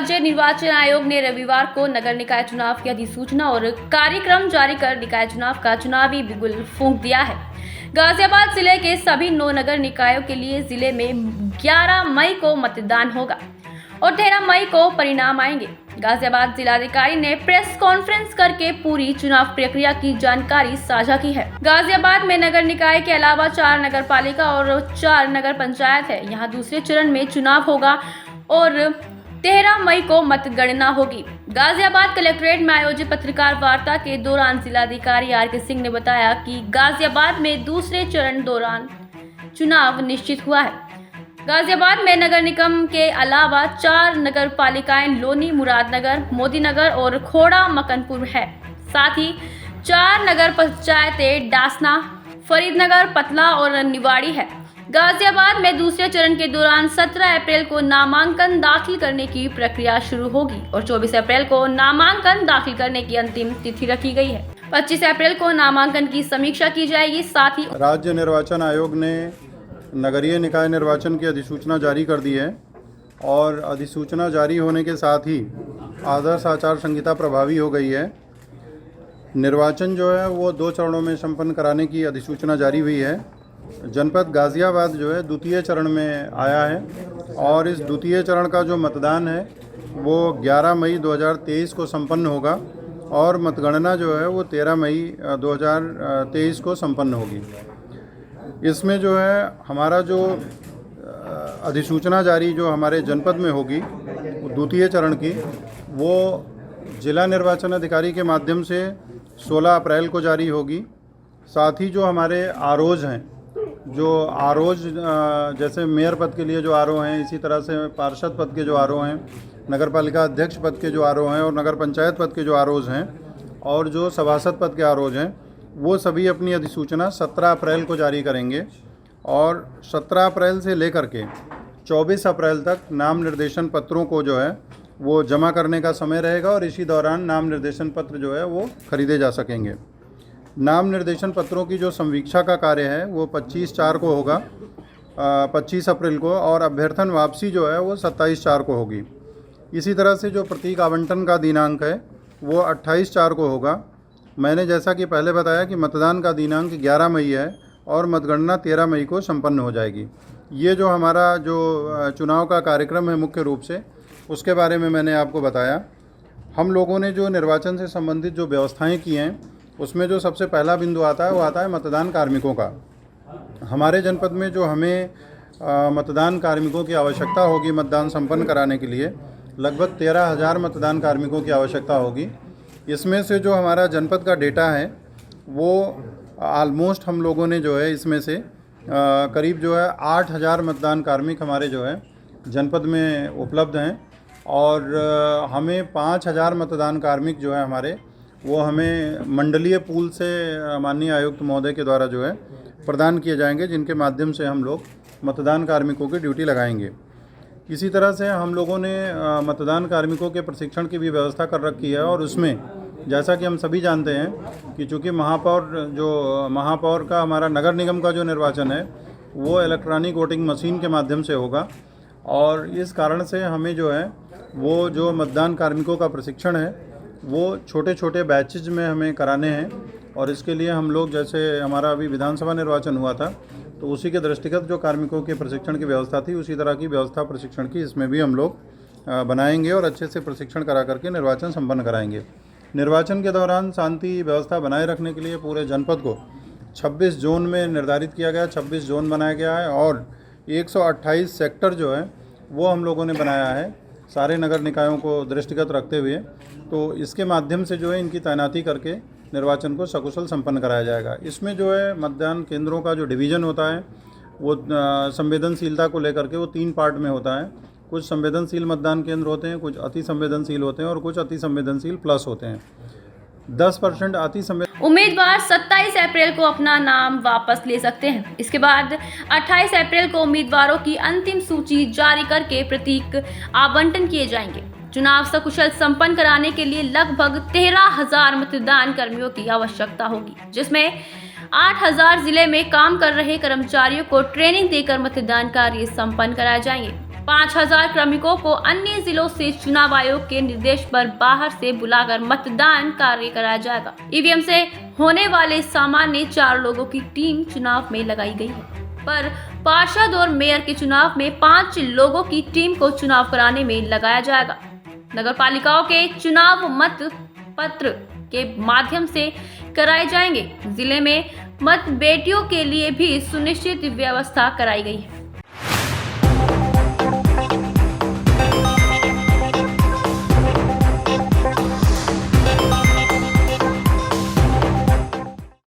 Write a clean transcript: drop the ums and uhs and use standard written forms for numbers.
राज्य निर्वाचन आयोग ने रविवार को नगर निकाय चुनाव की अधिसूचना और कार्यक्रम जारी कर निकाय चुनाव का चुनावी बिगुल फूंक दिया है। गाजियाबाद जिले के सभी 9 नगर निकायों के लिए जिले में 11 मई को मतदान होगा और 13 मई को परिणाम आएंगे। गाजियाबाद जिलाधिकारी ने प्रेस कॉन्फ्रेंस करके पूरी चुनाव प्रक्रिया की जानकारी साझा की है। गाजियाबाद में नगर निकाय के अलावा 4 नगर पालिका और 4 नगर पंचायत है। यहाँ दूसरे चरण में चुनाव होगा और 13 मई को मतगणना होगी। गाजियाबाद कलेक्ट्रेट में आयोजित पत्रकार वार्ता के दौरान जिलाधिकारी आर के सिंह ने बताया कि गाजियाबाद में दूसरे चरण दौरान चुनाव निश्चित हुआ है। गाजियाबाद में नगर निगम के अलावा 4 नगर पालिकाएं लोनी, मुरादनगर, मोदीनगर और खोड़ा मकनपुर है। साथ ही 4 नगर पंचायतें डासना, फरीदनगर, पतला और निवाड़ी है। गाजियाबाद में दूसरे चरण के दौरान 17 अप्रैल को नामांकन दाखिल करने की प्रक्रिया शुरू होगी और 24 अप्रैल को नामांकन दाखिल करने की अंतिम तिथि रखी गई है। 25 अप्रैल को नामांकन की समीक्षा की जाएगी। साथ ही राज्य निर्वाचन आयोग ने नगरीय निकाय निर्वाचन की अधिसूचना जारी कर दी है और अधिसूचना जारी होने के साथ ही आदर्श आचार संहिता प्रभावी हो गई है। निर्वाचन जो है वो 2 चरणों में संपन्न कराने की अधिसूचना जारी हुई है। जनपद गाजियाबाद जो है द्वितीय चरण में आया है और इस द्वितीय चरण का जो मतदान है वो 11 मई 2023 को संपन्न होगा और मतगणना जो है वो 13 मई 2023 को संपन्न होगी। इसमें जो है हमारा जो अधिसूचना जारी जो हमारे जनपद में होगी द्वितीय चरण की, वो जिला निर्वाचन अधिकारी के माध्यम से 16 अप्रैल को जारी होगी। साथ ही जो हमारे आरोज हैं, जो आरोज जैसे मेयर पद के लिए जो आरोह हैं, इसी तरह से पार्षद पद के जो आरोह हैं, नगर पालिका अध्यक्ष पद के जो आरोह हैं और नगर पंचायत पद के जो आरोज हैं और जो सभासद पद के आरोज हैं, वो सभी अपनी अधिसूचना 17 अप्रैल को जारी करेंगे और 17 अप्रैल से लेकर के 24 अप्रैल तक नाम निर्देशन पत्रों को जो है वो जमा करने का समय रहेगा और इसी दौरान नाम निर्देशन पत्र जो है वो खरीदे जा सकेंगे। नाम निर्देशन पत्रों की जो संवीक्षा का कार्य है वो 25/4 को होगा, 25 अप्रैल को, और अभ्यर्थन वापसी जो है वो 27/4 को होगी। इसी तरह से जो प्रतीक आवंटन का दिनांक है वो 28/4 को होगा। मैंने जैसा कि पहले बताया कि मतदान का दिनांक 11 मई है और मतगणना 13 मई को संपन्न हो जाएगी। ये जो हमारा जो चुनाव का कार्यक्रम है मुख्य रूप से, उसके बारे में मैंने आपको बताया। हम लोगों ने जो निर्वाचन से संबंधित जो व्यवस्थाएं की हैं उसमें जो सबसे पहला बिंदु आता है वो आता है मतदान कार्मिकों का। हमारे जनपद में जो हमें मतदान कार्मिकों की आवश्यकता होगी मतदान संपन्न कराने के लिए, लगभग 13,000 मतदान कार्मिकों की आवश्यकता होगी। इसमें से जो हमारा जनपद का डेटा है वो ऑलमोस्ट हम लोगों ने जो है इसमें से करीब जो है 8,000 मतदान कार्मिक हमारे जो है जनपद में उपलब्ध हैं और हमें 5,000 मतदान कार्मिक जो है हमारे वो हमें मंडलीय पूल से माननीय आयुक्त महोदय के द्वारा जो है प्रदान किए जाएंगे, जिनके माध्यम से हम लोग मतदान कार्मिकों की ड्यूटी लगाएंगे। इसी तरह से हम लोगों ने मतदान कार्मिकों के प्रशिक्षण की भी व्यवस्था कर रखी है और उसमें जैसा कि हम सभी जानते हैं कि चूँकि महापौर का हमारा नगर निगम का जो निर्वाचन है वो इलेक्ट्रॉनिक वोटिंग मशीन के माध्यम से होगा और इस कारण से हमें जो है वो जो मतदान कार्मिकों का प्रशिक्षण है वो छोटे छोटे बैचेज में हमें कराने हैं और इसके लिए हम लोग, जैसे हमारा अभी विधानसभा निर्वाचन हुआ था तो उसी के दृष्टिगत जो कार्मिकों के प्रशिक्षण की व्यवस्था थी उसी तरह की व्यवस्था प्रशिक्षण की इसमें भी हम लोग बनाएंगे और अच्छे से प्रशिक्षण करा करके निर्वाचन संपन्न कराएंगे। निर्वाचन के दौरान शांति व्यवस्था बनाए रखने के लिए पूरे जनपद को 26 जोन में निर्धारित किया गया, 26 जोन बनाया गया है और 128 सेक्टर जो है वो हम लोगों ने बनाया है सारे नगर निकायों को दृष्टिगत रखते हुए। तो इसके माध्यम से जो है इनकी तैनाती करके निर्वाचन को सकुशल संपन्न कराया जाएगा। इसमें जो है मतदान केंद्रों का जो डिवीज़न होता है वो संवेदनशीलता को लेकर के वो 3 पार्ट में होता है। कुछ संवेदनशील मतदान केंद्र होते हैं, कुछ अति संवेदनशील होते हैं और कुछ अति संवेदनशील प्लस होते हैं। 10% अति संवेदनशील उम्मीदवार 27 अप्रैल को अपना नाम वापस ले सकते हैं। इसके बाद 28 अप्रैल को उम्मीदवारों की अंतिम सूची जारी करके प्रतीक आवंटन किए जाएंगे। चुनाव सकुशल संपन्न कराने के लिए लगभग 13,000 मतदान कर्मियों की आवश्यकता होगी, जिसमें 8,000 जिले में काम कर रहे कर्मचारियों को ट्रेनिंग देकर मतदान कार्य संपन्न कराए जाएंगे। 5000 कार्मिकों को अन्य जिलों से चुनाव आयोग के निर्देश पर बाहर से बुलाकर मतदान कार्य कराया जाएगा। ईवीएम से होने वाले सामान्य 4 लोगों की टीम चुनाव में लगाई गई है, पर पार्षद और मेयर के चुनाव में 5 लोगों की टीम को चुनाव कराने में लगाया जाएगा। नगर पालिकाओं के चुनाव मत पत्र के माध्यम से कराए जाएंगे। जिले में मत बेटियों के लिए भी सुनिश्चित व्यवस्था कराई गई है।